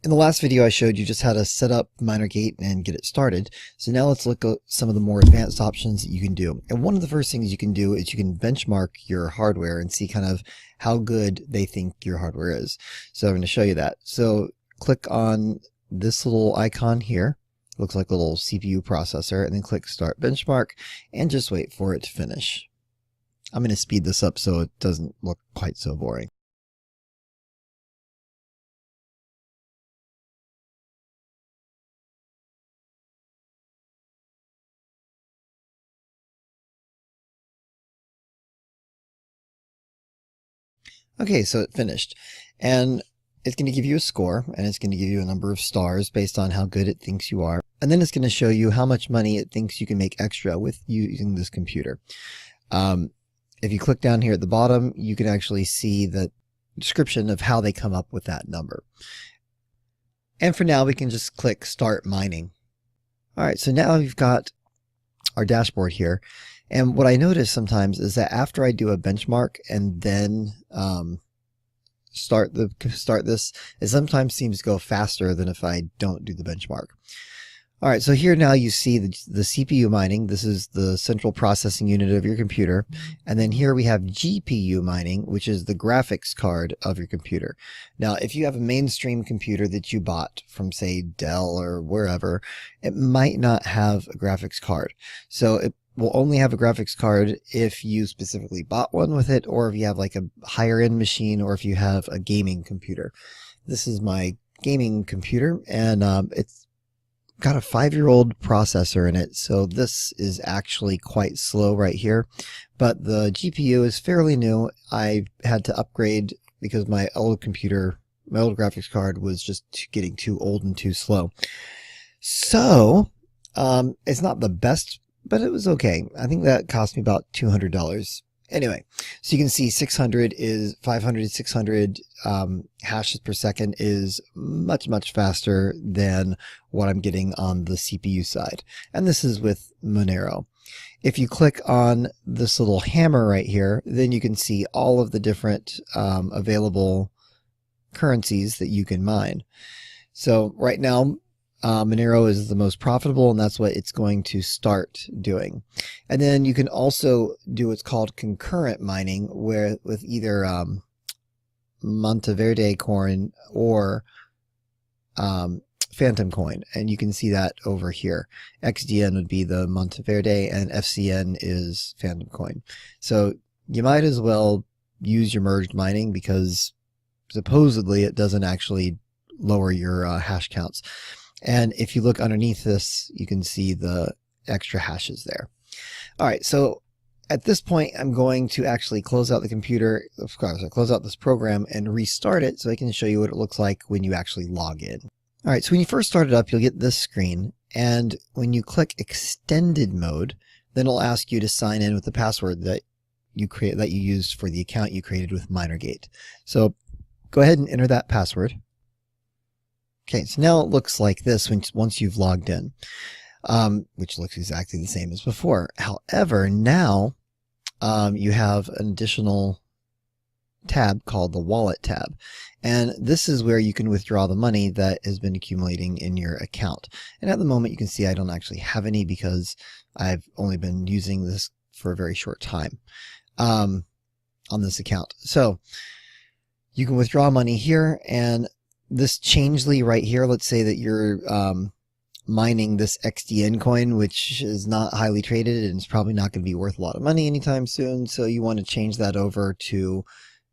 In the last video, I showed you just how to set up Minergate and get it started. So now let's look at some of the more advanced options that you can do. And one of the first things you can do is you can benchmark your hardware and see kind of how good they think your hardware is. So I'm going to show you that. So click on this little icon here. It looks like a little CPU processor, and then click Start Benchmark and just wait for it to finish. I'm going to speed this up so it doesn't look quite so boring. Okay, so it finished, and it's going to give you a score, and it's going to give you a number of stars based on how good it thinks you are. And then it's going to show you how much money it thinks you can make extra with using this computer. If you click down here at the bottom, you can actually see the description of how they come up with that number. And for now, we can just click Start Mining. All right, so now we've got our dashboard here. And what I notice sometimes is that after I do a benchmark and then start this, it sometimes seems to go faster than if I don't do the benchmark. All right, so here now you see the CPU mining. This is the central processing unit of your computer. And then here we have GPU mining, which is the graphics card of your computer. Now, if you have a mainstream computer that you bought from, say, Dell or wherever, it might not have a graphics card. So it will only have a graphics card if you specifically bought one with it, or if you have like a higher end machine, or if you have a gaming computer. This is my gaming computer, and it's got a 5-year-old processor in it, so this is actually quite slow right here. But the GPU is fairly new. I had to upgrade because my old computer, my old graphics card was just getting too old and too slow. So it's not the best, but it was okay. I think that cost me about $200. Anyway, so you can see 600 is 500, 600 hashes per second is much, much faster than what I'm getting on the CPU side. And this is with Monero. If you click on this little hammer right here, then you can see all of the different available currencies that you can mine. So right now, Monero is the most profitable, and that's what it's going to start doing. And then you can also do what's called concurrent mining, where with either Monteverde coin or Phantom coin, and you can see that over here. XDN would be the Monteverde, and FCN is Phantom coin. So you might as well use your merged mining, because supposedly it doesn't actually lower your hash counts. And if you look underneath this, you can see the extra hashes there. All right, so at this point, I'm going to actually close out the computer, of course, close out this program and restart it so I can show you what it looks like when you actually log in. All right, so when you first start it up, you'll get this screen. And when you click extended mode, then it'll ask you to sign in with the password that you used for the account you created with Minergate. So go ahead and enter that password. Okay, so now it looks like this once you've logged in, which looks exactly the same as before. However, now you have an additional tab called the Wallet tab. And this is where you can withdraw the money that has been accumulating in your account. And at the moment, you can see I don't actually have any because I've only been using this for a very short time on this account. So you can withdraw money here, and this Changely right here, let's say that you're mining this XDN coin, which is not highly traded and it's probably not going to be worth a lot of money anytime soon. So you want to change that over to,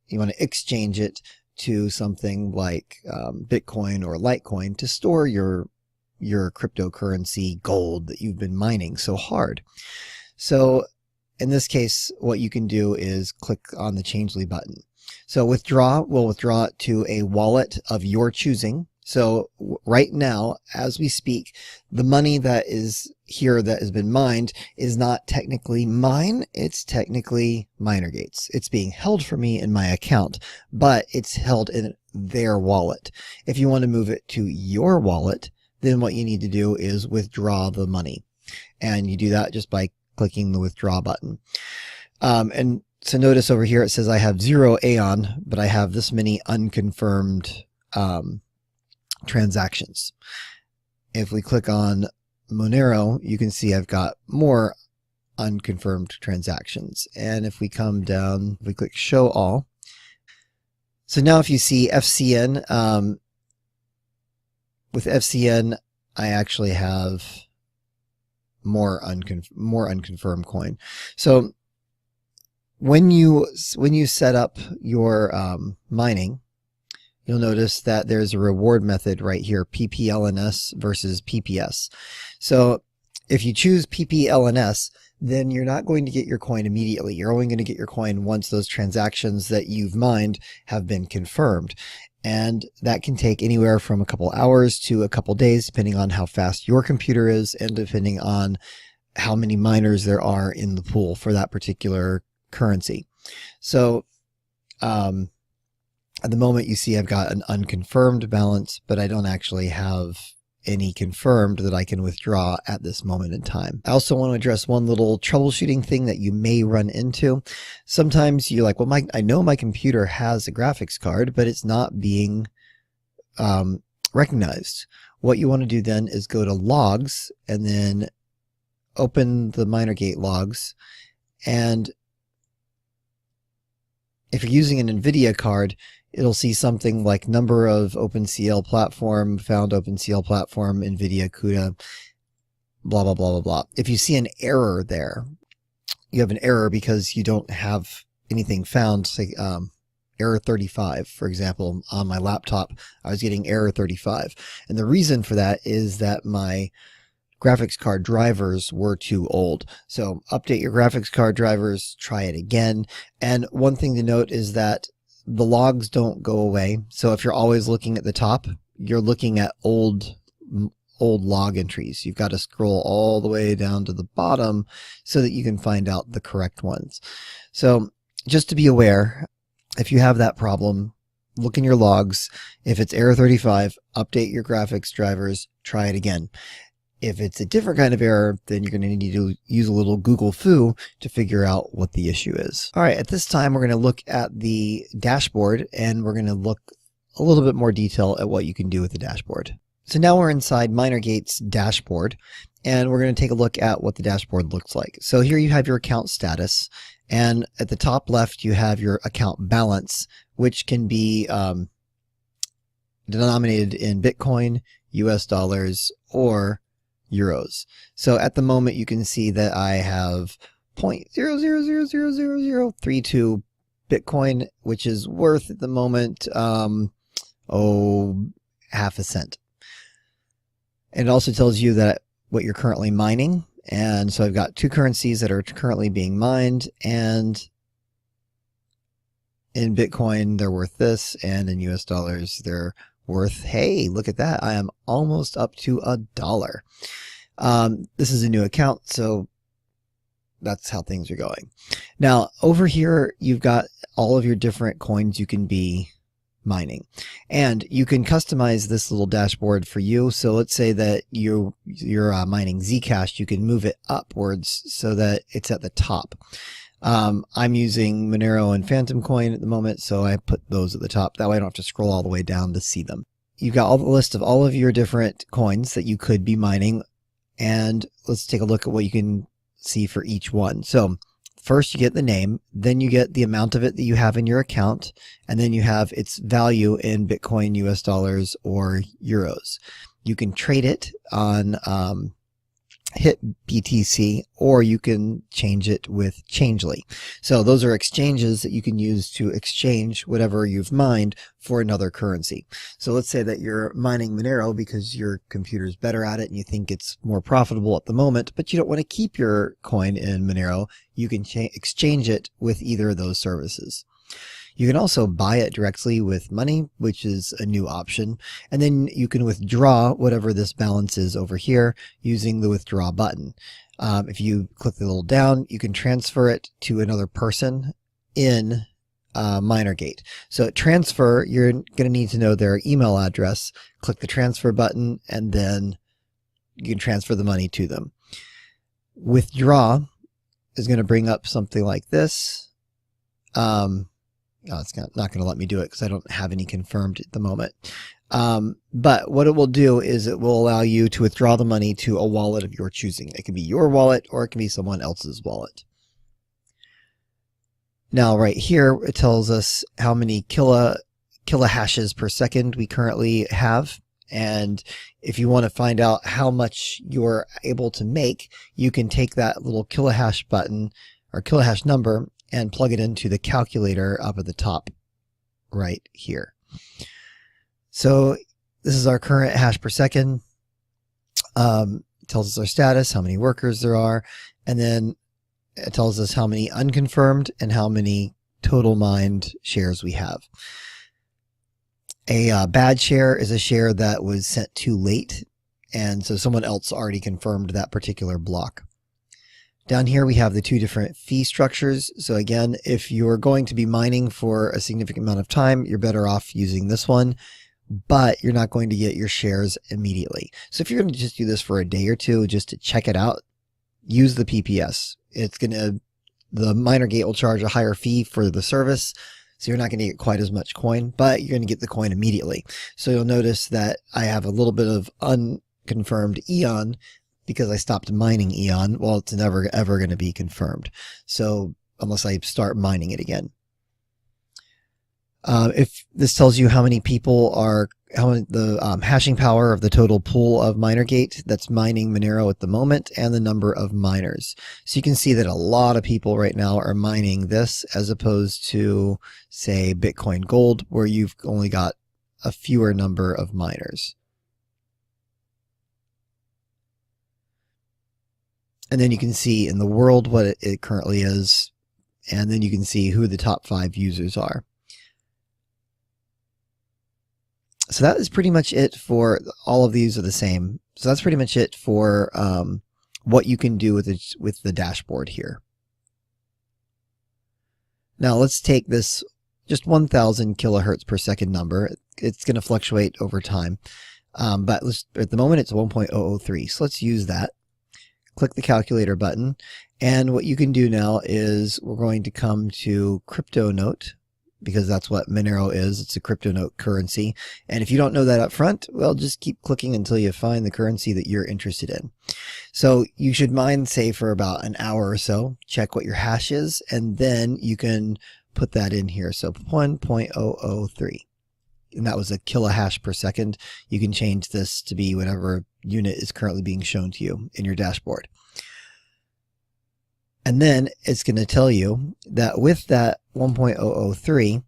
you want to exchange it to something like Bitcoin or Litecoin to store your cryptocurrency gold that you've been mining so hard. So in this case, what you can do is click on the Changely button. So withdraw will withdraw it to a wallet of your choosing. So right now, as we speak, the money that is here that has been mined is not technically mine. It's technically Minergate's. It's being held for me in my account, but it's held in their wallet. If you want to move it to your wallet, then what you need to do is withdraw the money. And you do that just by clicking the withdraw button. So notice over here it says I have 0 Aeon, but I have this many unconfirmed transactions. If we click on Monero, you can see I've got more unconfirmed transactions. And if we come down, we click Show All. So now if you see FCN, with FCN, I actually have more unconfirmed coin. So when you set up your mining, you'll notice that there's a reward method right here, PPLNS versus PPS. So if you choose PPLNS, then you're not going to get your coin immediately. You're only going to get your coin once those transactions that you've mined have been confirmed. And that can take anywhere from a couple hours to a couple days, depending on how fast your computer is and depending on how many miners there are in the pool for that particular currency. So at the moment, you see I've got an unconfirmed balance, but I don't actually have any confirmed that I can withdraw at this moment in time. I also want to address one little troubleshooting thing that you may run into. Sometimes you're like, well, I know my computer has a graphics card, but it's not being recognized. What you want to do then is go to Logs and then open the Minergate logs. And if you're using an NVIDIA card, it'll see something like number of OpenCL platform, found OpenCL platform, NVIDIA CUDA, blah, blah, blah, blah, blah. If you see an error there, you have an error because you don't have anything found, say error 35, for example, on my laptop, I was getting error 35. And the reason for that is that my graphics card drivers were too old. So update your graphics card drivers, try it again. And one thing to note is that the logs don't go away. So if you're always looking at the top, you're looking at old log entries. You've got to scroll all the way down to the bottom so that you can find out the correct ones. So just to be aware, if you have that problem, look in your logs. If it's error 35, update your graphics drivers, try it again. If it's a different kind of error, then you're going to need to use a little Google Foo to figure out what the issue is. All right, at this time, we're going to look at the dashboard, and we're going to look a little bit more detail at what you can do with the dashboard. So now we're inside Minergate's dashboard, and we're going to take a look at what the dashboard looks like. So here you have your account status, and at the top left, you have your account balance, which can be denominated in Bitcoin, US dollars, or euros. So at the moment, you can see that I have 0.00000032 Bitcoin, which is worth at the moment, half a cent. And it also tells you that what you're currently mining. And so I've got two currencies that are currently being mined, and in Bitcoin, they're worth this, and in US dollars, they're worth, hey, look at that. I am almost up to $1. This is a new account, so that's how things are going. Now, over here, you've got all of your different coins you can be mining, and you can customize this little dashboard for you. So let's say that you're mining Zcash, you can move it upwards so that it's at the top. I'm using Monero and Phantom Coin at the moment, so I put those at the top. That way I don't have to scroll all the way down to see them. You've got all the list of all of your different coins that you could be mining, and let's take a look at what you can see for each one. So first you get the name, then you get the amount of it that you have in your account, and then you have its value in Bitcoin, US dollars, or euros. You can trade it on Hit BTC, or you can change it with Changely. So those are exchanges that you can use to exchange whatever you've mined for another currency. So let's say that you're mining Monero because your computer's better at it and you think it's more profitable at the moment, but you don't want to keep your coin in Monero. You can exchange it with either of those services. You can also buy it directly with money, which is a new option. And then you can withdraw whatever this balance is over here using the withdraw button. If you click the little down, you can transfer it to another person in Minergate. So at transfer, you're going to need to know their email address. Click the transfer button, and then you can transfer the money to them. Withdraw is going to bring up something like this. Oh, it's not going to let me do it because I don't have any confirmed at the moment. But what it will do is it will allow you to withdraw the money to a wallet of your choosing. It can be your wallet or it can be someone else's wallet. Now, right here, it tells us how many kilohashes per second we currently have. And if you want to find out how much you're able to make, you can take that little kilohash button or kilohash number and plug it into the calculator up at the top right here. So this is our current hash per second. Tells us our status, how many workers there are, and then it tells us how many unconfirmed and how many total mined shares we have. A bad share is a share that was sent too late, and so someone else already confirmed that particular block. Down here we have the two different fee structures. So again, if you're going to be mining for a significant amount of time, you're better off using this one, but you're not going to get your shares immediately. So if you're going to just do this for a day or two just to check it out, use the PPS. The Minergate will charge a higher fee for the service, so you're not going to get quite as much coin, but you're going to get the coin immediately. So you'll notice that I have a little bit of unconfirmed Eon because I stopped mining Eon. Well, it's never ever going to be confirmed. So unless I start mining it again. If this tells you how many people are, the hashing power of the total pool of Minergate that's mining Monero at the moment, and the number of miners. So you can see that a lot of people right now are mining this as opposed to, say, Bitcoin Gold, where you've only got a fewer number of miners. And then you can see in the world what it currently is, and then you can see who the top 5 users are. So that is pretty much it for all of these are the same. So that's pretty much it for what you can do with the dashboard here. Now let's take this just 1000 kilohertz per second number. It's going to fluctuate over time. But at the moment it's 1.003. So let's use that. Click the calculator button. And what you can do now is we're going to come to crypto note, because that's what Monero is. It's a crypto note currency. And if you don't know that up front, well, just keep clicking until you find the currency that you're interested in. So you should mine, say, for about an hour or so, check what your hash is, and then you can put that in here. So 1.003. And that was a kilohash per second. You can change this to be whatever unit is currently being shown to you in your dashboard. And then it's going to tell you that with that 1.003,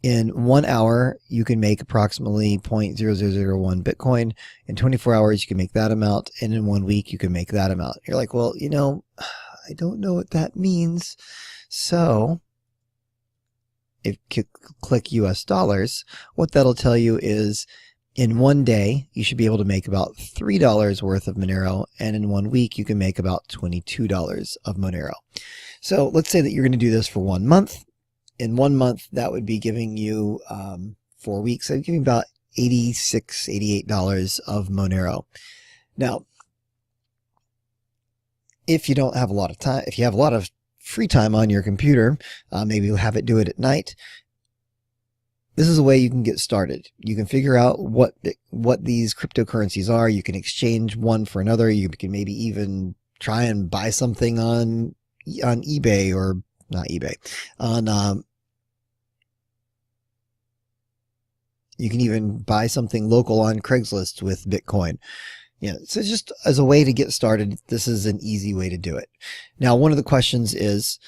in 1 hour, you can make approximately 0.0001 Bitcoin. In 24 hours, you can make that amount. And in 1 week, you can make that amount. You're like, well, you know, I don't know what that means. So if you click US dollars, what that'll tell you is in 1 day, you should be able to make about $3 worth of Monero, and in 1 week, you can make about $22 of Monero. So let's say that you're going to do this for 1 month. In 1 month, that would be giving you 4 weeks. So giving about $86, $88 of Monero. Now, if you don't have a lot of time, if you have a lot of free time on your computer, maybe you'll have it do it at night. This is a way you can get started. You can figure out what these cryptocurrencies are. You can exchange one for another. You can maybe even try and buy something on eBay, or not eBay, on you can even buy something local on Craigslist with Bitcoin. Yeah, so just as a way to get started, this is an easy way to do it. Now, one of the questions is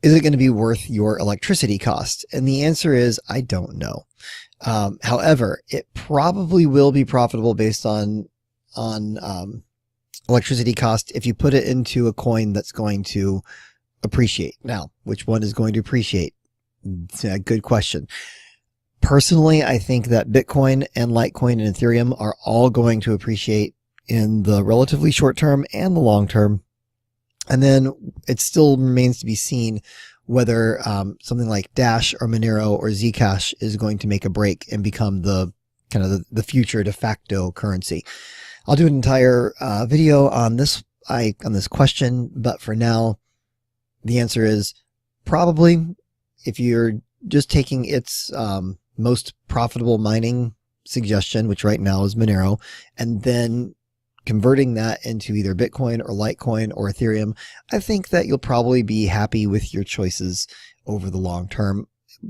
it going to be worth your electricity cost? And the answer is, I don't know. However, it probably will be profitable based on electricity cost if you put it into a coin that's going to appreciate. Now, which one is going to appreciate? It's a good question. Personally, I think that Bitcoin and Litecoin and Ethereum are all going to appreciate in the relatively short term and the long term. And then it still remains to be seen whether something like Dash or Monero or Zcash is going to make a break and become the kind of the future de facto currency. I'll do an entire video on this question, but for now, the answer is probably. If you're just taking its most profitable mining suggestion, which right now is Monero, and then converting that into either Bitcoin or Litecoin or Ethereum, I think that you'll probably be happy with your choices over the long term.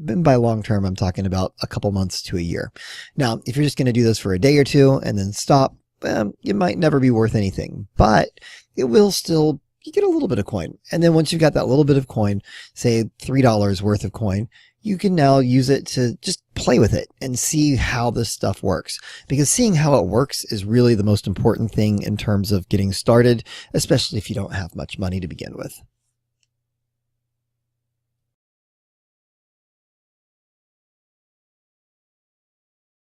And by long term, I'm talking about a couple months to a year. Now, if you're just going to do this for a day or two and then stop, it might never be worth anything, but it will still, you get a little bit of coin. And then once you've got that little bit of coin, say $3 worth of coin, you can now use it to just play with it and see how this stuff works. Because seeing how it works is really the most important thing in terms of getting started, especially if you don't have much money to begin with.